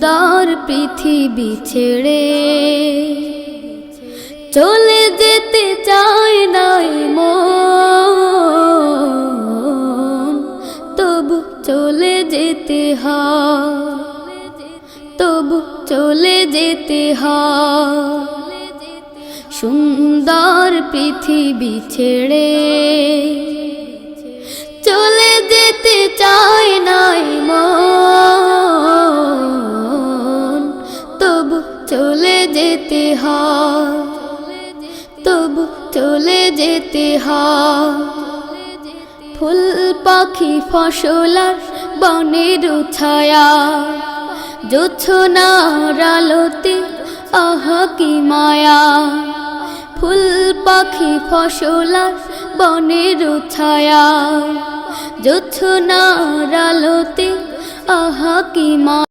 সুন্দর পৃথিবী ছেড়ে চলে যেতে চায় নাই মন, তবু চলে যেতে হয়, তবু চলে যেতে হয়। সুন্দর পৃথিবী ছেড়ে চলে যেতে চায় নাই মন, তবু চলে যেতে হয়, তবু চলে যেতে হয়। ফুল পাখি ফসলার বনের ছায়া, জোছনার আলোতে আহা কি মায়া। ফুল পাখি ফসলার বনের ছায়া, জোছনার আলোতে আহা কি মায়া।